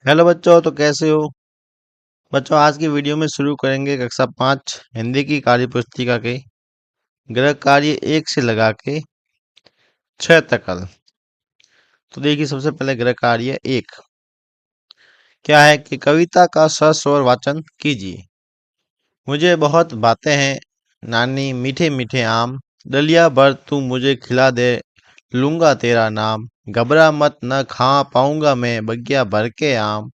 Hello बच्चों, तो कैसे हो बच्चों। आज की वीडियो में शुरू करेंगे कक्षा 5 हिंदी की कार्य पुस्तिका के गृह कार्य 1 से लगा के 6 तक। तो देखिए, सबसे पहले गृह कार्य 1 क्या है कि कविता का सस्वर वाचन कीजिए। मुझे बहुत बातें हैं नानी, मीठे मीठे आम, डलिया भर तू मुझे खिला दे, लूंगा तेरा नाम, घबरा मत न खा पाऊंगा मैं बगिया भर के आम,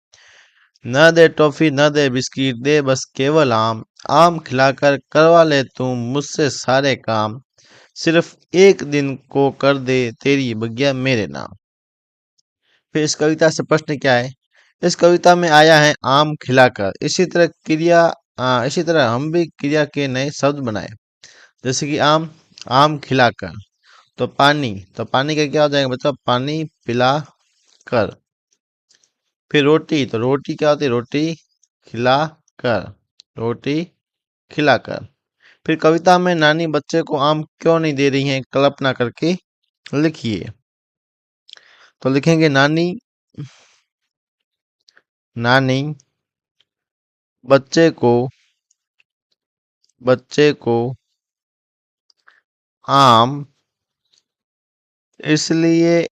न दे टॉफी न दे बिस्किट, दे बस केवल आम, आम खिलाकर करवा ले तू मुझसे सारे काम, सिर्फ एक दिन को कर दे तेरी बगिया मेरे नाम। फिर इस कविता से प्रश्न क्या है। इस कविता में आया है आम खिलाकर। इसी तरह हम भी क्रिया के नए शब्द बनाए, जैसे कि आम, आम खिलाकर। तो पानी का क्या हो जाएगा बच्चों, पानी पिला कर। फिर रोटी, तो रोटी क्या होती है, रोटी खिला कर, रोटी खिलाकर। फिर कविता में नानी बच्चे को आम क्यों नहीं दे रही हैं, कल्पना करके लिखिए। तो लिखेंगे नानी, नानी बच्चे को बच्चे को आम इसलिए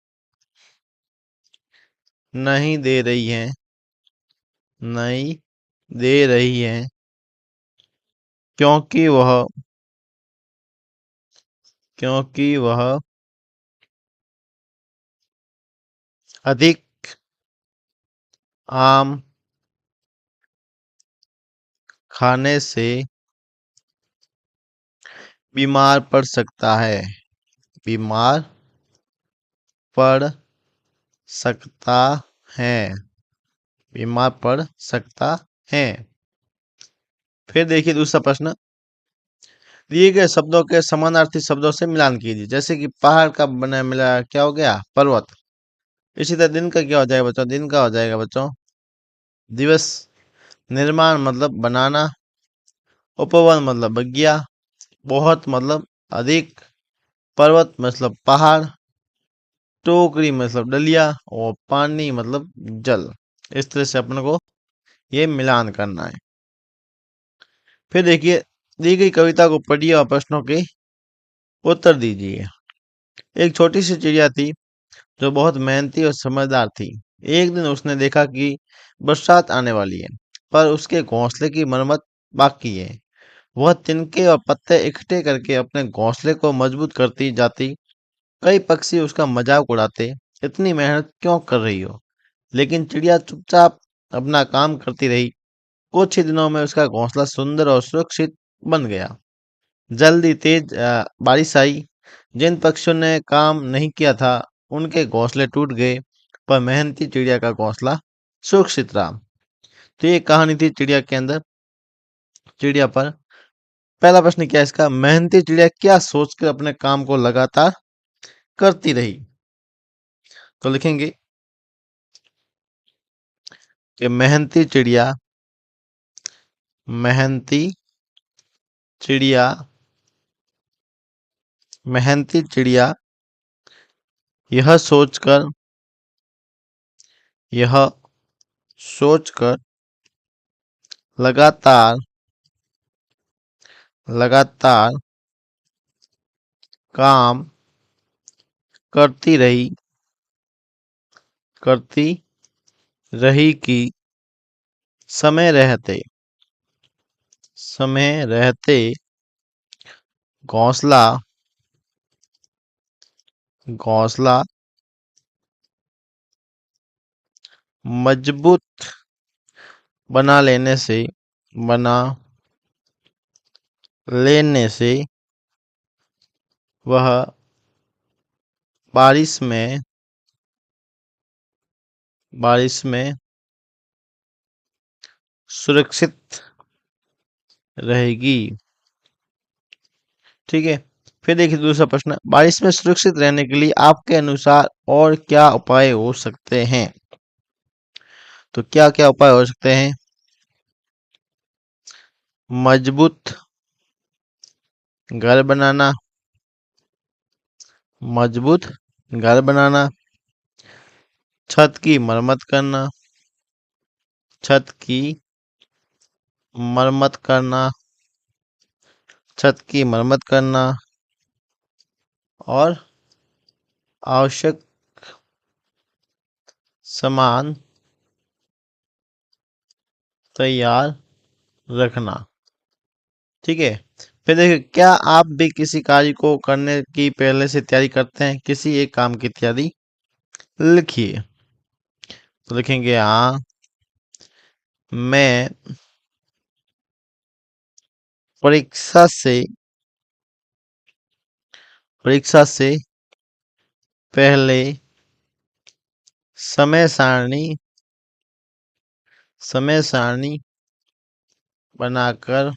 नहीं दे रही हैं, नहीं दे रही हैं क्योंकि वह क्योंकि वह अधिक आम खाने से बीमार पड़ सकता है, बीमार पड़ सकता है, बीमार पड़ सकता है। फिर देखिए दूसरा प्रश्न, दिए गए शब्दों के समानार्थी शब्दों से मिलान कीजिए। जैसे कि पहाड़ का बना मिला क्या हो गया, पर्वत। इसी तरह दिन का क्या हो जाएगा बच्चों, दिन का हो जाएगा बच्चों दिवस। निर्माण मतलब बनाना, उपवन मतलब बगिया, बहुत मतलब अधिक, पर्वत मतलब पहाड़, टोकरी मतलब डलिया, और पानी मतलब जल। इस तरह से अपन को ये मिलान करना है। फिर देखिए, दी गई कविता को पढ़िए और प्रश्नों के उत्तर दीजिए। एक छोटी सी चिड़िया थी जो बहुत मेहनती और समझदार थी। एक दिन उसने देखा कि बरसात आने वाली है, पर उसके घोंसले की मरम्मत बाकी है। वह तिनके और पत्ते इकट्ठे करके अपने घोंसले को मजबूत करती जाती। कई पक्षी उसका मजाक उड़ाते, इतनी मेहनत क्यों कर रही हो। लेकिन चिड़िया चुपचाप अपना काम करती रही। कुछ ही दिनों में उसका घोंसला सुंदर और सुरक्षित बन गया। जल्दी तेज बारिश आई। जिन पक्षियों ने काम नहीं किया था उनके घोंसले टूट गए, पर मेहनती चिड़िया का घोंसला सुरक्षित रहा। तो ये कहानी थी चिड़िया के अंदर, चिड़िया पर। पहला प्रश्न क्या है इसका, मेहनती चिड़िया क्या सोचकर अपने काम को लगातार करती रही। तो लिखेंगे कि मेहनती चिड़िया मेहनती चिड़िया यह सोचकर यह सोचकर लगातार लगातार काम करती रही करती रही कि समय रहते समय रहते घोंसला घोंसला मजबूत बना लेने से बना लेने से वह बारिश में बारिश में सुरक्षित रहेगी। ठीक है। फिर देखिए दूसरा प्रश्न, बारिश में सुरक्षित रहने के लिए आपके अनुसार और क्या उपाय हो सकते हैं। तो क्या क्या उपाय हो सकते हैं, मजबूत घर बनाना, मजबूत घर बनाना, छत की मरम्मत करना, छत की मरम्मत करना, छत की मरम्मत करना और आवश्यक सामान तैयार रखना। ठीक है। फिर देखिए, क्या आप भी किसी कार्य को करने की पहले से तैयारी करते हैं? किसी एक काम की तैयारी लिखिए। तो लिखेंगे, हाँ, मैं परीक्षा से परीक्षा से पहले समय सारणी समय सारणी बनाकर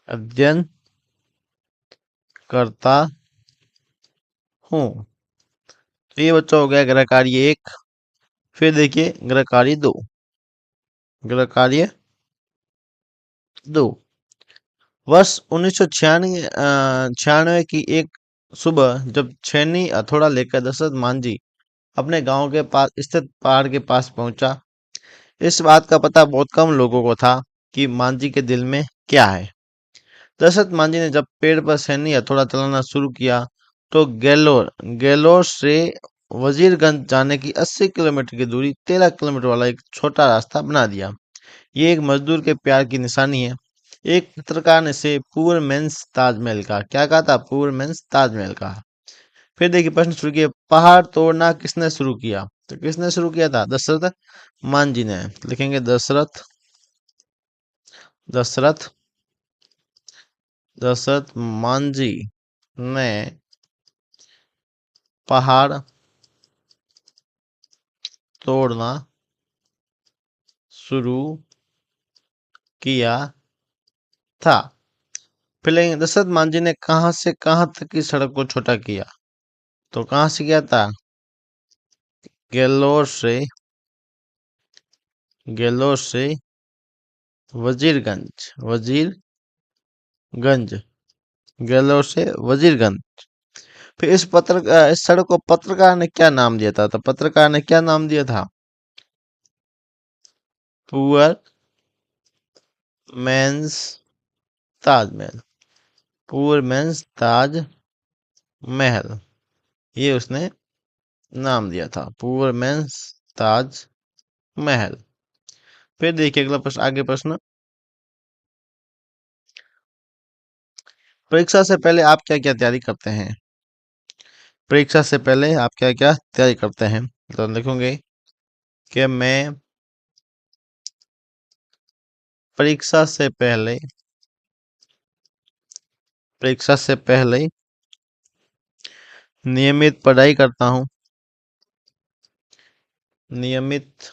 अध्ययन करता हूँ। तो ये बच्चा हो गया गृह कार्य एक। फिर देखिए गृह कार्य दो। गृह कार्य दो। वर्ष 1996 की एक सुबह जब छेनी हथौड़ा लेकर दशरथ मांझी अपने गांव के पास स्थित पहाड़ के पास पहुंचा, इस बात का पता बहुत कम लोगों को था कि मांझी के दिल में क्या है। दशरथ मांझी ने जब पेड़ पर सैनी हथौड़ा चलाना शुरू किया तो गैलोर गैलोर से वजीरगंज जाने की 80 किलोमीटर की दूरी 13 किलोमीटर वाला एक छोटा रास्ता बना दिया। ये एक मजदूर के प्यार की निशानी है। एक पत्रकार ने इसे पुअर मेंस ताजमहल का क्या कहा था? पुअर मेंस ताजमहल का। फिर देखिए प्रश्न शुरू किया, पहाड़ तोड़ना किसने शुरू किया? तो किसने शुरू किया था? दशरथ मांझी ने। लिखेंगे दशरथ दशरथ दशरथ मांझी ने पहाड़ तोड़ना शुरू किया था। फिर लेंगे दशरथ मांझी ने कहां से कहां तक की सड़क को छोटा किया? तो कहां से किया था? गैलोर से गैलोर से वजीरगंज गैलोर से वजीरगंज। फिर इस सड़क को पत्रकार ने क्या नाम दिया था? तो पत्रकार ने क्या नाम दिया था? Poor man's Taj. Poor man's Taj, ये उसने नाम दिया था, पुअर मेंस ताज महल। फिर देखिए अगला प्रश्न, आगे प्रश्न, परीक्षा से पहले आप क्या क्या तैयारी करते हैं? परीक्षा से पहले आप क्या क्या तैयारी करते हैं? तो लिखोगे कि मैं परीक्षा से पहले परीक्षा से पहले नियमित पढ़ाई करता हूँ। नियमित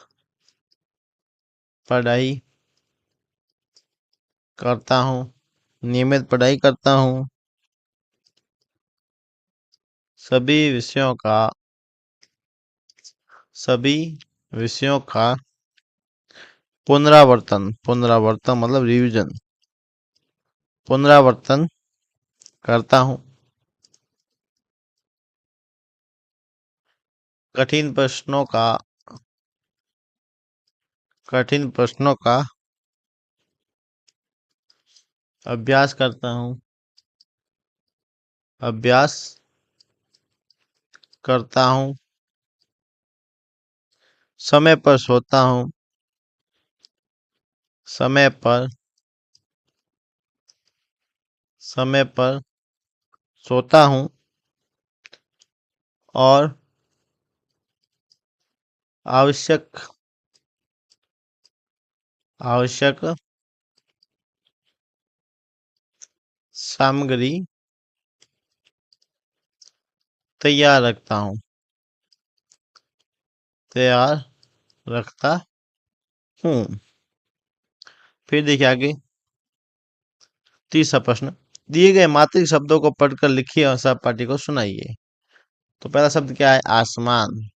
पढ़ाई करता हूँ। नियमित पढ़ाई करता हूँ। सभी विषयों का सभी विषयों का पुनरावर्तन मतलब रिवीजन, पुनरावर्तन करता हूँ। कठिन प्रश्नों का कठिन प्रश्नों का अभ्यास करता हूँ। अभ्यास करता हूँ। समय पर सोता हूँ। समय पर समय पर सोता हूँ और आवश्यक आवश्यक सामग्री तैयार रखता हूँ। तैयार रखता हूँ। फिर देखिए आगे तीसरा प्रश्न, दिए गए मात्रिक शब्दों को पढ़कर लिखिए और सहपाठी को सुनाइए। तो पहला शब्द क्या है? आसमान।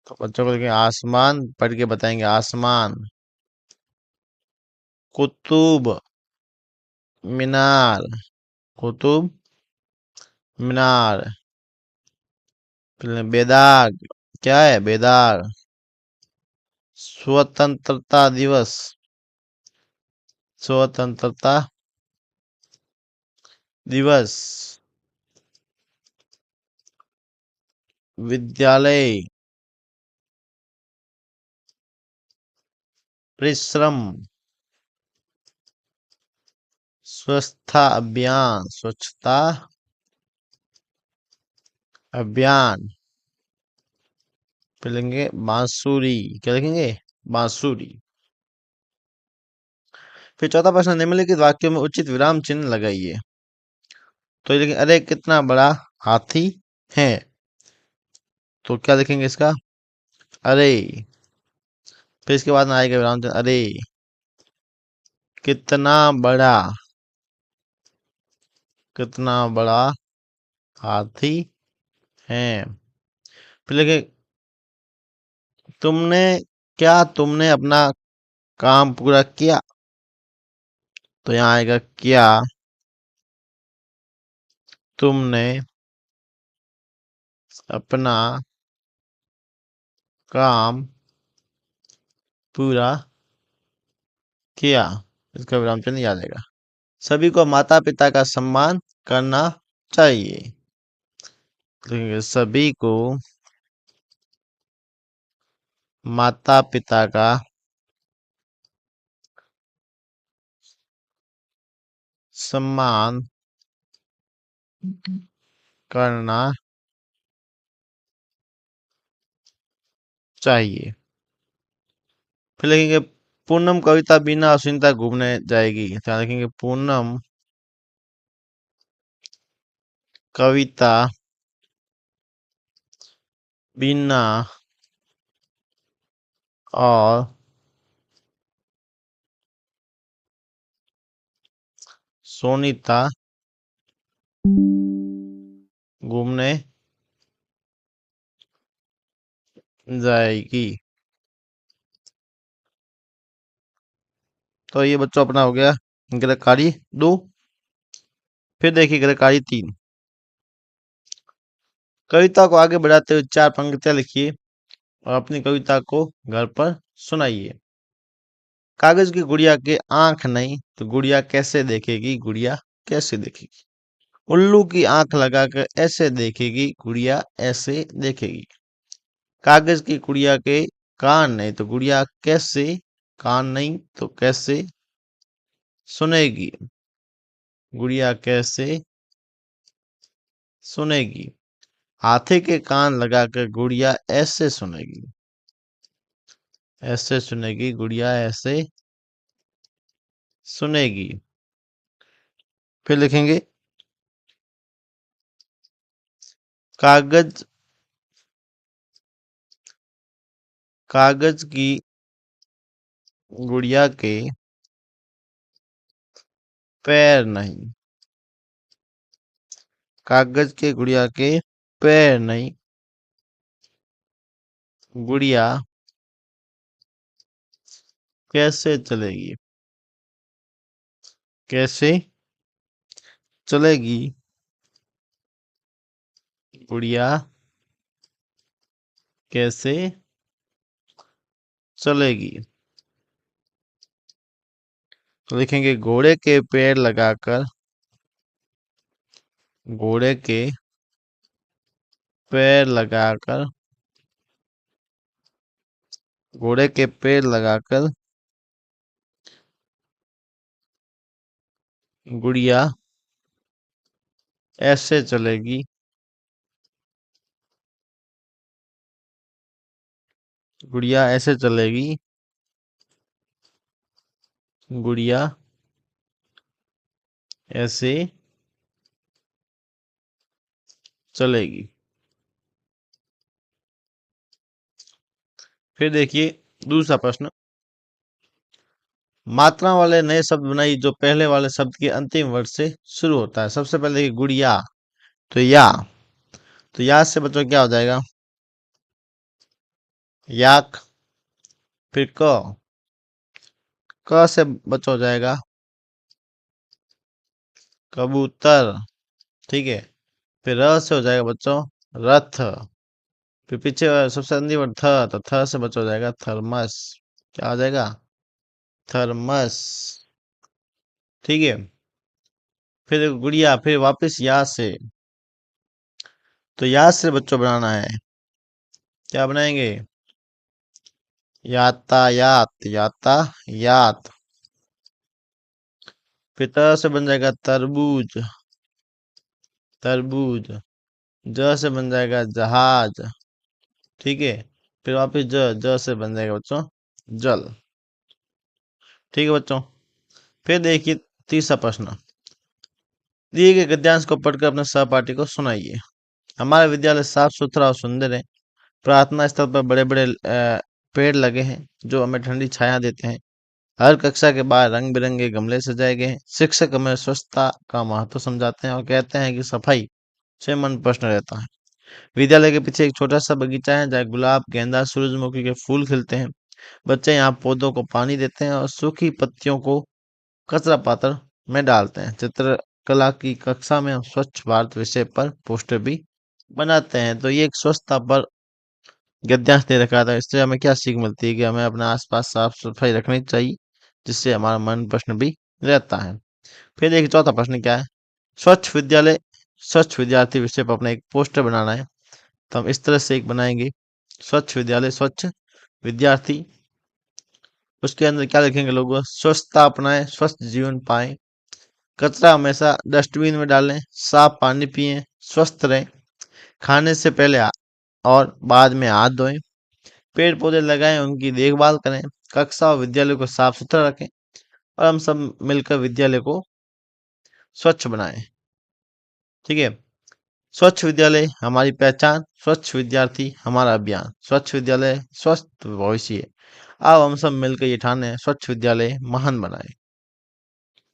तो बच्चों को लिखेंगे आसमान, पढ़ के बताएंगे आसमान। कुतुब मीनार। कुतुब मीनार। फिर बेदाग। क्या है? बेदार। स्वतंत्रता दिवस। स्वतंत्रता दिवस। विद्यालय। परिश्रम। स्वच्छता अभियान। स्वच्छता अभियान। फिर लिखेंगे बांसुरी। क्या लिखेंगे? बांसुरी। फिर चौथा प्रश्न, निम्नलिखित वाक्यों में उचित विराम चिन्ह लगाइए। तो ये लिखेंगे, अरे कितना बड़ा हाथी है। तो क्या लिखेंगे इसका? अरे। फिर इसके बाद में आएगा विराम चिन्ह, अरे कितना बड़ा। कितना बड़ा हाथी है। फिर लिखे, तुमने क्या तुमने अपना काम पूरा किया। तो यहाँ आएगा क्या तुमने अपना काम पूरा किया। इसका विराम चिन्ह याद आएगा। सभी को माता पिता का सम्मान करना चाहिए। लिखेंगे, सभी को माता पिता का सम्मान करना चाहिए। फिर लिखेंगे, पूनम कविता बिना अश्विनता घूमने जाएगी। क्या लिखेंगे? पूनम कविता बिना और सोनीता घूमने जाएगी। तो ये बच्चों अपना हो गया गृहकारी 2। फिर देखिए गृहकारी 3। कविता को आगे बढ़ाते हुए 4 पंक्तियां लिखिए और अपनी कविता को घर पर सुनाइए। कागज की गुड़िया के आंख नहीं तो गुड़िया कैसे देखेगी? गुड़िया कैसे देखेगी? उल्लू की आंख लगाकर ऐसे देखेगी, गुड़िया ऐसे देखेगी। कागज की गुड़िया के कान नहीं तो गुड़िया कैसे, कान नहीं तो कैसे सुनेगी? गुड़िया कैसे सुनेगी? हाथी के कान लगाकर गुड़िया ऐसे सुनेगी। ऐसे सुनेगी, गुड़िया ऐसे सुनेगी। फिर लिखेंगे, कागज कागज की गुड़िया के पैर नहीं। कागज के गुड़िया के पैर नहीं, गुड़िया कैसे चलेगी? कैसे चलेगी? गुड़िया कैसे चलेगी? तो लिखेंगे, घोड़े के पैर लगाकर घोड़े के पैर लगाकर घोड़े के पैर लगाकर गुड़िया ऐसे चलेगी। गुड़िया ऐसे चलेगी, गुड़िया ऐसे चलेगी। फिर देखिए दूसरा प्रश्न, मात्रा वाले नए शब्द बनाइए जो पहले वाले शब्द के अंतिम वर्ड से शुरू होता है। सबसे पहले देखिए गुड़िया, तो या, तो या से बच्चों क्या हो जाएगा? याक। फिर क से बच्चों हो जाएगा कबूतर। ठीक है। फिर र से हो जाएगा बच्चों रथ। फिर पीछे सबसे अंतिम वर्ड थ, तो थ से बचा हो जाएगा थर्मस। क्या हो जाएगा? थर्मस। ठीक है। फिर देखो गुड़िया, फिर वापस या से, तो या से बच्चों बनाना है। क्या बनाएंगे? यातायात, यातायात। फिर त से बन जाएगा तरबूज, तरबूज। ज से बन जाएगा जहाज। ठीक है। फिर वापस ज से बन जाएगा बच्चों जल। ठीक है बच्चों। फिर देखिए तीसरा प्रश्न। दिए गए गद्यांश को पढ़कर अपने सहपाठी को सुनाइए। हमारा विद्यालय साफ सुथरा और सुंदर है। प्रार्थना स्थल पर बड़े बड़े पेड़ लगे हैं जो हमें ठंडी छाया देते हैं। हर कक्षा के बाहर रंग बिरंगे गमले सजाए गए हैं। शिक्षक हमें स्वच्छता का महत्व समझाते हैं और कहते हैं कि सफाई से मन प्रसन्न रहता है। विद्यालय के पीछे एक छोटा सा बगीचा है जहाँ गुलाब, गेंदा, सूरजमुखी के फूल खिलते हैं। बच्चे यहाँ पौधों को पानी देते हैं और सूखी पत्तियों को कचरा पात्र में डालते हैं। चित्रकला की कक्षा में हम स्वच्छ भारत विषय पर पोस्टर भी बनाते हैं। तो ये एक स्वच्छता पर गद्यांश दे रखा था। इससे हमें क्या सीख मिलती है कि हमें अपने आसपास साफ सफाई रखनी चाहिए, जिससे हमारा मन प्रश्न भी रहता है। फिर देखिए चौथा प्रश्न क्या है। स्वच्छ विद्यालय, स्वच्छ विद्यार्थी विषय पर अपना एक पोस्टर बनाना है। तो हम इस तरह से एक बनाएंगे। स्वच्छ विद्यालय, स्वच्छ विद्यार्थी। उसके अंदर क्या लिखेंगे लोग? स्वच्छता अपनाएं, स्वस्थ जीवन पाएं। कचरा हमेशा डस्टबिन में डालें। साफ पानी पिएं, स्वस्थ रहें। खाने से पहले और बाद में हाथ धोएं। पेड़ पौधे लगाएं, उनकी देखभाल करें। कक्षा और विद्यालय को साफ सुथरा रखें और हम सब मिलकर विद्यालय को स्वच्छ बनाएं। ठीक है। स्वच्छ विद्यालय हमारी पहचान, स्वच्छ विद्यार्थी हमारा अभियान। स्वच्छ विद्यालय स्वस्थ भविष्य। अब हम सब मिलकर ये ठाने स्वच्छ विद्यालय महान बनाए।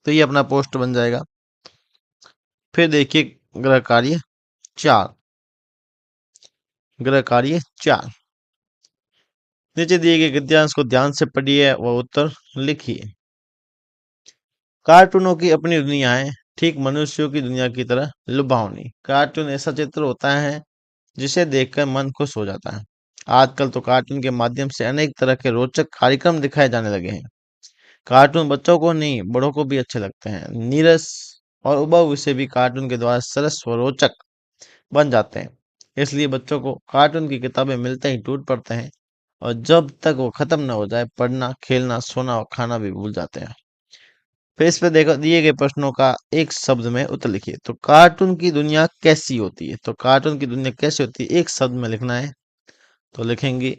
तो ये अपना पोस्ट बन जाएगा। फिर देखिए गृह कार्य 4। गृह कार्य 4। नीचे दिए गए गद्यांश को ध्यान से पढ़िए व उत्तर लिखिए। कार्टूनों की अपनी दुनिया है, ठीक मनुष्यों की दुनिया की तरह लुभावनी। कार्टून ऐसा चित्र होता है जिसे देखकर मन खुश हो जाता है। आजकल तो कार्टून के माध्यम से अनेक तरह के रोचक कार्यक्रम दिखाए जाने लगे हैं। कार्टून बच्चों को नहीं, बड़ों को भी अच्छे लगते हैं। नीरस और उबाऊ विषय भी कार्टून के द्वारा सरस व रोचक बन जाते हैं। इसलिए बच्चों को कार्टून की किताबें मिलते ही टूट पड़ते हैं और जब तक वो खत्म न हो जाए पढ़ना, खेलना, सोना और खाना भी भूल जाते हैं। फिर इस पे देखो दिए गए प्रश्नों का एक शब्द में उत्तर लिखिए। तो कार्टून की दुनिया कैसी होती है? तो कार्टून की दुनिया कैसी होती है एक शब्द में लिखना है। तो लिखेंगे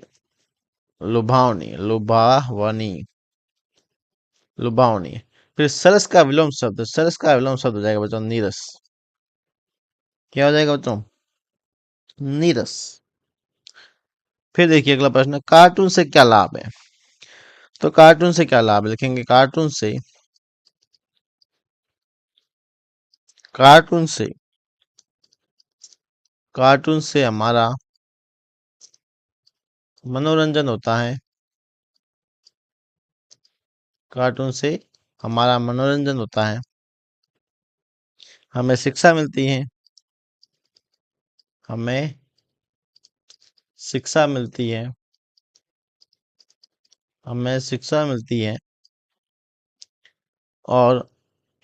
लुभावनी, लुभावनी, लुभावनी। फिर सरस का विलोम शब्द, सरस का विलोम शब्द हो जाएगा बच्चों नीरस। क्या हो जाएगा बच्चों? नीरस। फिर देखिए अगला प्रश्न, कार्टून से क्या लाभ है? तो कार्टून से क्या लाभ है? लिखेंगे कार्टून से, कार्टून से हमारा मनोरंजन होता है। कार्टून से हमारा मनोरंजन होता है। हमें शिक्षा मिलती है। हमें शिक्षा मिलती है। हमें शिक्षा मिलती है। और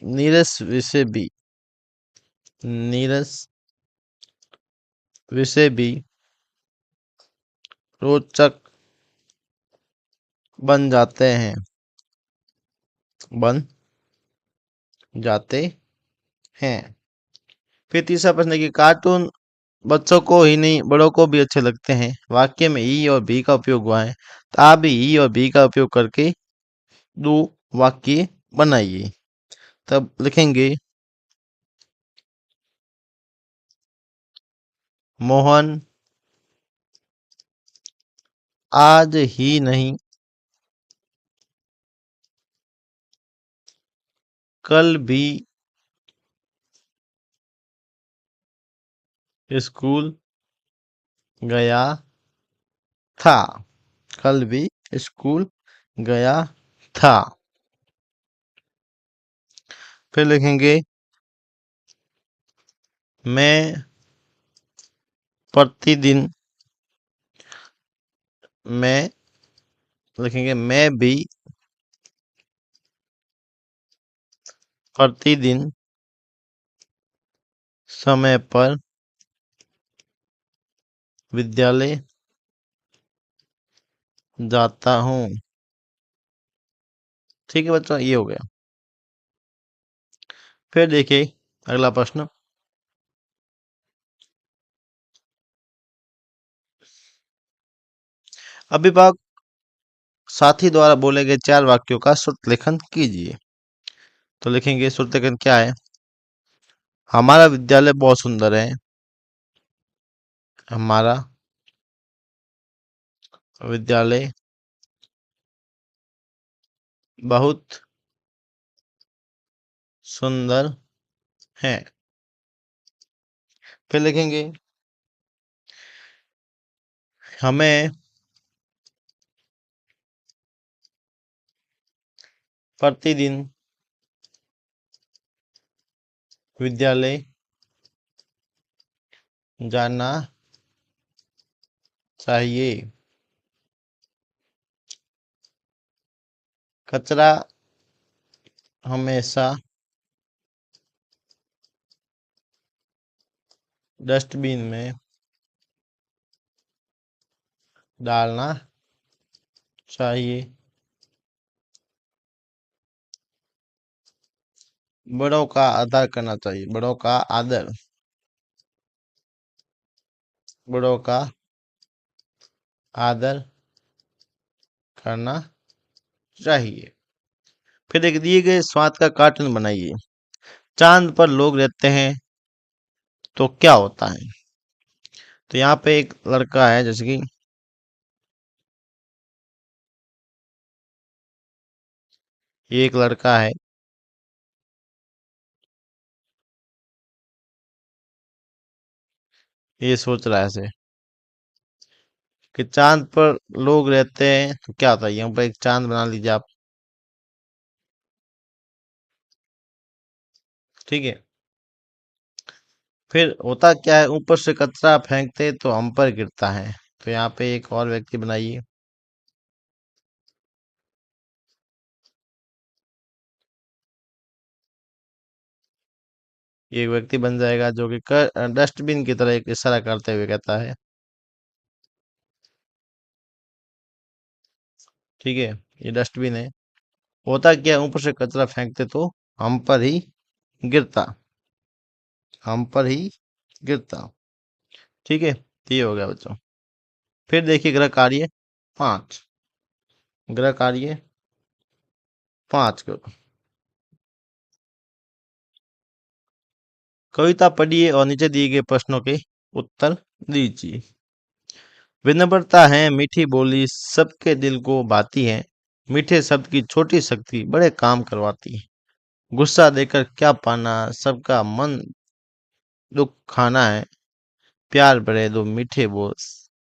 नीरस विषय भी, नीरस विषय भी रोचक बन जाते हैं, बन जाते हैं। फिर तीसरा प्रश्न है कि कार्टून बच्चों को ही नहीं बड़ों को भी अच्छे लगते हैं। वाक्य में ई और भी का उपयोग हुआ है, तो आप भी ई और भी का उपयोग करके दो वाक्य बनाइए। तब लिखेंगे मोहन आज ही नहीं कल भी स्कूल गया था। कल भी स्कूल गया था। फिर लिखेंगे मैं प्रतिदिन मैं लिखेंगे मैं भी प्रतिदिन समय पर विद्यालय जाता हूँ। ठीक है बच्चों, ये हो गया। फिर देखिए अगला प्रश्न। अभिभावक साथी द्वारा बोले गए 4 वाक्यों का श्रुत लेखन कीजिए। तो लिखेंगे श्रुत लेखन क्या है। हमारा विद्यालय बहुत सुंदर है। हमारा विद्यालय बहुत सुंदर है। फिर लिखेंगे हमें प्रतिदिन विद्यालय जाना चाहिए। कचरा हमेशा डस्टबिन में डालना चाहिए। बड़ों का आदर करना चाहिए। बड़ों का आदर, बड़ों का आदर करना चाहिए। फिर एक दिए गए स्वाद का कार्टून बनाइए। चांद पर लोग रहते हैं तो क्या होता है। तो यहाँ पे एक लड़का है, जैसे कि ये एक लड़का है, ये सोच रहा है ऐसे कि चांद पर लोग रहते हैं तो क्या होता है। यहाँ पर एक चांद बना लीजिए आप। ठीक है। फिर होता क्या है, ऊपर से कचरा फेंकते तो हम पर गिरता है। तो यहाँ पे एक और व्यक्ति बनाइए। ये एक व्यक्ति बन जाएगा जो कि डस्टबिन की तरह एक इशारा करते हुए कहता है। ठीक है, ये डस्टबिन है। होता क्या है, ऊपर से कचरा फेंकते तो हम पर ही गिरता, हम पर ही गिरता। ठीक है, तो ये हो गया बच्चों। फिर देखिए गृह कार्य 5। गृह कार्य 5 करो। कविता पढ़िए और नीचे दिए गए प्रश्नों के उत्तर दीजिए। विनम्रता है मीठी बोली सबके दिल को भाती है। मीठे शब्द की छोटी शक्ति बड़े काम करवाती है। गुस्सा देकर क्या पाना, सबका मन दुख खाना है। प्यार भरे दो मीठे बोल,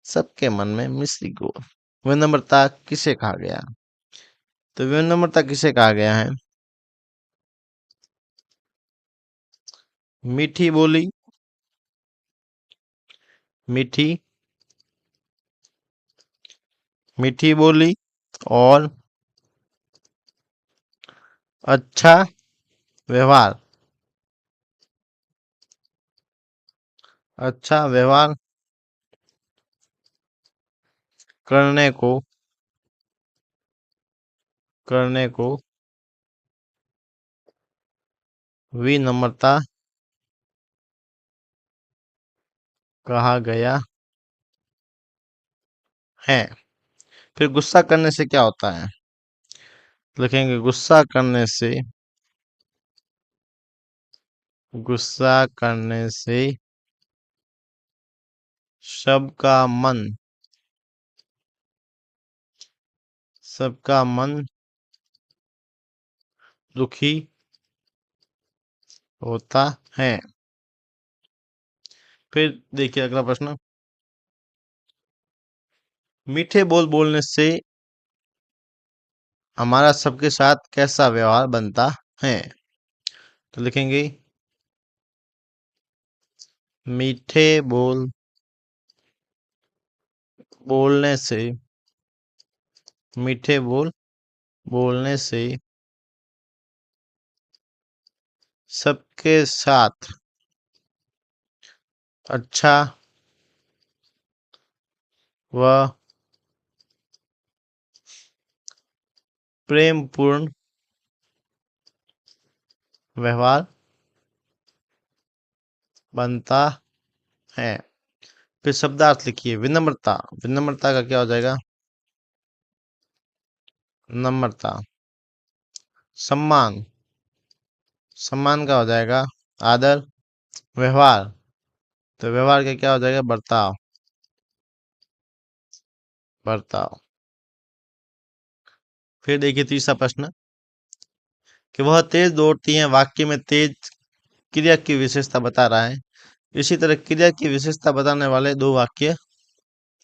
सबके मन में मिश्री घोल। विनम्रता किसे कहा गया। तो विनम्रता किसे कहा गया है। मीठी बोली, मीठी मीठी बोली और अच्छा व्यवहार, अच्छा व्यवहार करने को, करने को विनम्रता कहा गया है। फिर गुस्सा करने से क्या होता है। लिखेंगे गुस्सा करने से, गुस्सा करने से सबका मन, सबका मन दुखी होता है। फिर देखिए अगला प्रश्न। मीठे बोल बोलने से हमारा सबके साथ कैसा व्यवहार बनता है। तो लिखेंगे मीठे बोल बोलने से मीठे बोल बोलने से सबके साथ अच्छा व प्रेमपूर्ण व्यवहार बनता है। फिर शब्दार्थ लिखिए। विनम्रता, विनम्रता का क्या हो जाएगा? नम्रता। सम्मान, सम्मान का हो जाएगा आदर। व्यवहार, तो व्यवहार का क्या हो जाएगा? बर्ताव, बर्ताव। फिर देखिए तीसरा प्रश्न कि वह तेज दौड़ती हैं, वाक्य में तेज क्रिया की विशेषता बता रहा है। इसी तरह क्रिया की विशेषता बताने वाले दो वाक्य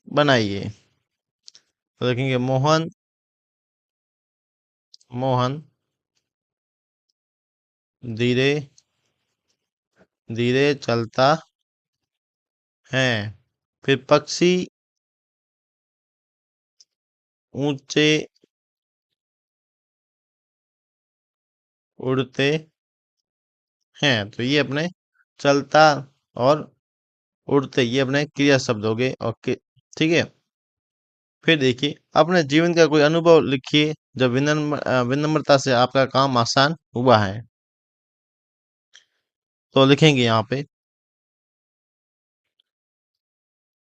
बनाइए। तो देखेंगे मोहन, मोहन धीरे धीरे चलता है। फिर पक्षी ऊंचे उड़ते हैं। तो ये अपने चलता और उड़ते ये अपने क्रिया शब्द हो गए। ओके, ठीक है। फिर देखिए अपने जीवन का कोई अनुभव लिखिए जब विनम्रता से आपका काम आसान हुआ है। तो लिखेंगे यहाँ पे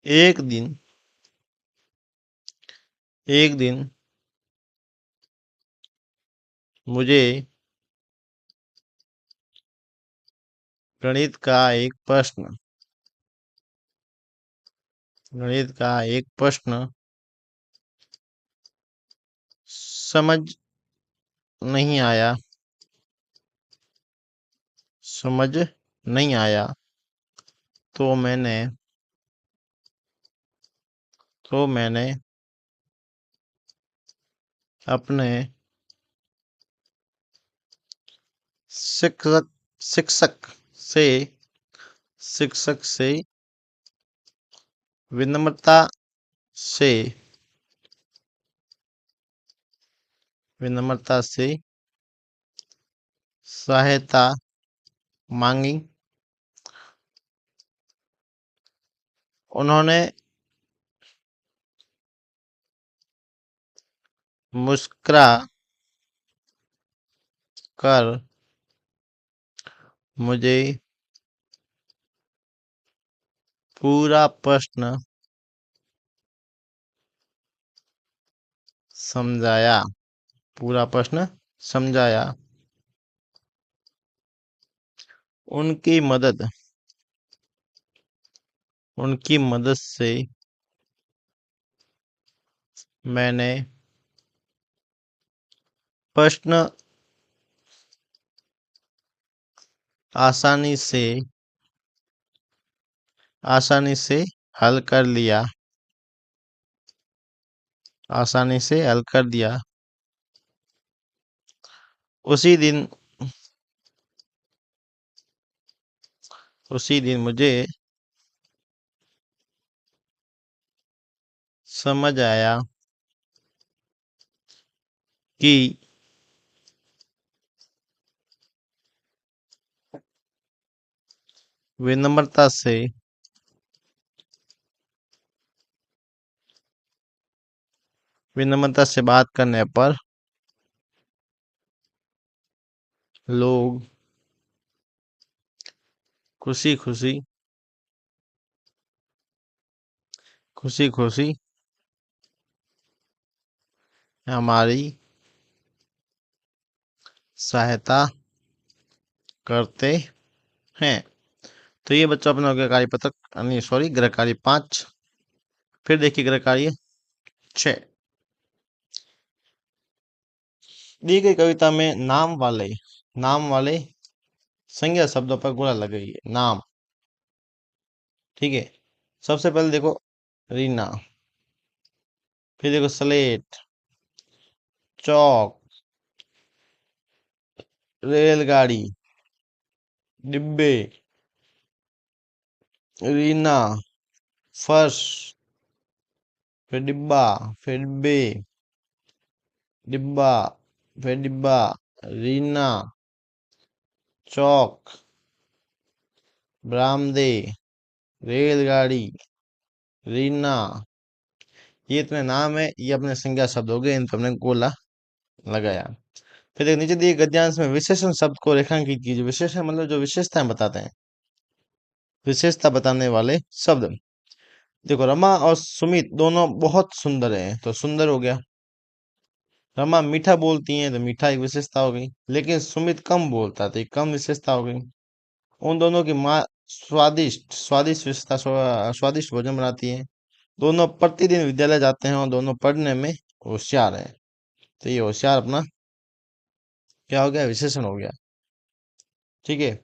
एक दिन, एक दिन मुझे गणित का एक प्रश्न, गणित का एक प्रश्न समझ नहीं आया, समझ नहीं आया। तो मैंने तो मैंने अपने शिक्षक शिक्षक से शिक्षक से विनम्रता से विनम्रता से सहायता मांगी। उन्होंने मुस्कुरा कर मुझे पूरा प्रश्न समझाया, पूरा प्रश्न समझाया। उनकी मदद उनकी मदद से मैंने प्रश्न आसानी से आसानी से हल कर लिया, आसानी से हल कर दिया। उसी दिन उसी दिन मुझे समझ आया कि विनम्रता से विनम्रता से बात करने पर लोग खुशी खुशी खुशी खुशी हमारी सहायता करते हैं। तो ये बच्चों अपना हो गया कार्यपत्रक, नहीं सॉरी, गृह कार्य 5। फिर देखिए गृह कार्य 6। दी गई कविता में नाम वाले संज्ञा शब्दों पर गोला लगाइए। नाम, ठीक है। सबसे पहले देखो रीना, फिर देखो स्लेट, चौक, रेलगाड़ी, डिब्बे, रीना, फर्श, फिर डिब्बा, फिर डिब्बे, डिब्बा, फिर डिब्बा, रीना, चौक, बरामदे, रेलगाड़ी, रीना। ये इतने नाम है, ये अपने संज्ञा शब्द हो गए, इन पर हमने गोला लगाया। फिर एक नीचे दिए गद्यांश में विशेषण शब्द को रेखांकित कीजिए। विशेषण मतलब जो विशेषताएं बताते हैं, विशेषता बताने वाले शब्द। देखो, रमा और सुमित दोनों बहुत सुंदर हैं, तो सुंदर हो गया। रमा मीठा बोलती हैं, तो मीठा एक विशेषता हो गई। लेकिन सुमित कम बोलता है, तो एक कम विशेषता हो गई। उन दोनों की माँ स्वादिष्ट स्वादिष्ट विशेषता स्वादिष्ट भोजन बनाती है। दोनों प्रतिदिन विद्यालय जाते हैं और दोनों पढ़ने में होशियार हैं। तो ये होशियार अपना क्या हो गया, विशेषण हो गया। ठीक है।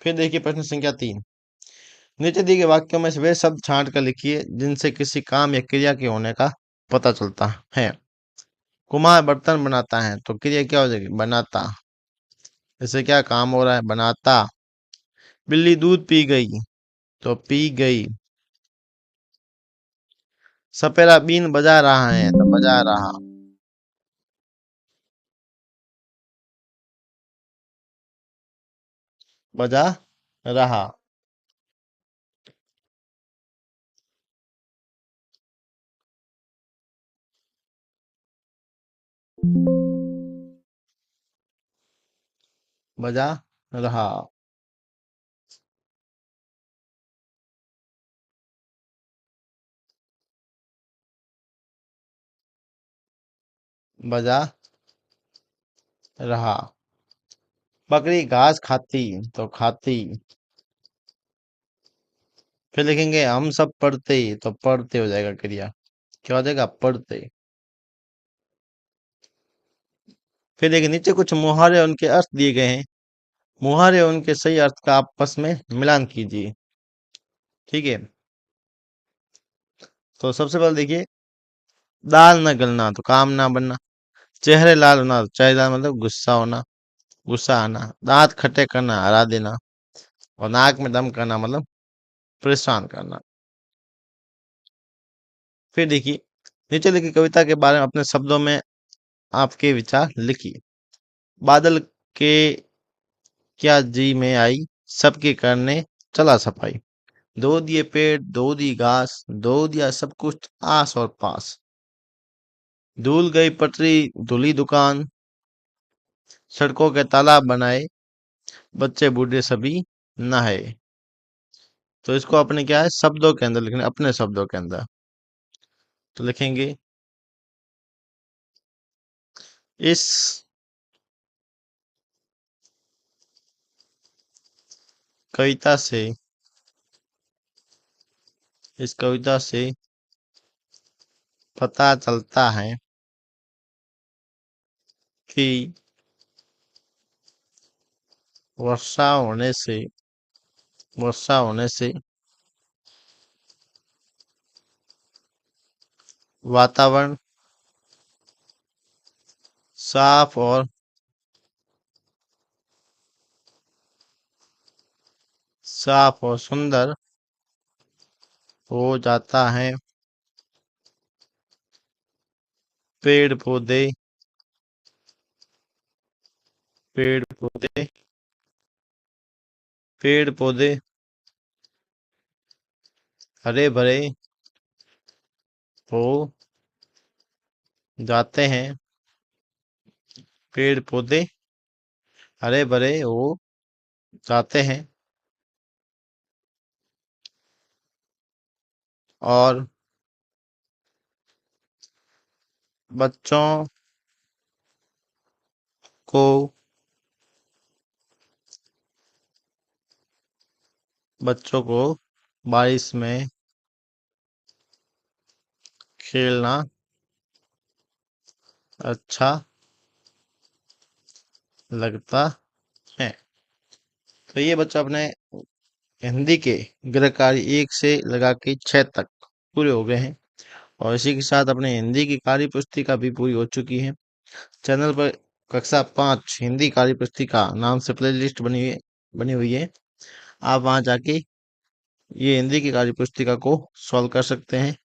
फिर देखिए प्रश्न संख्या 3। नीचे दिए गए वाक्यों में से वे शब्द छांट कर लिखिए जिनसे किसी काम या क्रिया के होने का पता चलता है। कुम्हार बर्तन बनाता है, तो क्रिया क्या हो जाएगी, बनाता। इससे क्या काम हो रहा है, बनाता। बिल्ली दूध पी गई, तो पी गई। सपेरा बीन बजा रहा है, तो बजा रहा। बजा रहा। बजा रहा। बजा रहा। बकरी घास खाती, तो खाती। फिर लिखेंगे हम सब पढ़ते, तो पढ़ते हो जाएगा क्रिया। क्या हो जाएगा, पढ़ते। फिर देखिए नीचे कुछ मुहावरे और उनके अर्थ दिए गए हैं। मुहावरे और उनके सही अर्थ का आपस में मिलान कीजिए। ठीक है। तो सबसे पहले देखिए, दाल न गलना, तो काम ना बनना। चेहरे लाल होना, तो चेहरे लाल मतलब गुस्सा होना, गुस्सा आना। दांत खट्टे करना, हरा देना। और नाक में दम करना मतलब परेशान करना। फिर देखिए, नीचे लिखी कविता के बारे में अपने शब्दों में आपके विचार लिखिए। बादल के क्या जी में आई, सबके करने चला सफाई। दो दिए पेड़, दो दी घास, दो दिया सब कुछ आस और पास। धूल गई पटरी, धुली दुकान, सड़कों के तालाब बनाए, बच्चे बूढ़े सभी नहाए। तो इसको अपने क्या है, शब्दों के अंदर लिखना, अपने शब्दों के अंदर। तो लिखेंगे, इस कविता से, इस कविता से पता चलता है कि वर्षा होने से, वर्षा होने से वातावरण साफ और साफ और सुंदर हो जाता है। पेड़ पौधे, पेड़ पौधे, पेड़ पौधे हरे भरे हो जाते हैं। पेड़ पौधे हरे भरे हो जाते हैं। और बच्चों को, बच्चों को बारिश में खेलना अच्छा लगता है। तो ये बच्चा अपने हिंदी के गृह कार्य 1 से लगा के 6 तक पूरे हो गए हैं। और इसी के साथ अपने हिंदी की कार्य पुस्तिका भी पूरी हो चुकी है। चैनल पर कक्षा 5 हिंदी कार्य पुस्तिका नाम से प्लेलिस्ट बनी हुई है। आप वहां जाके ये हिंदी की कार्य पुस्तिका को सॉल्व कर सकते हैं।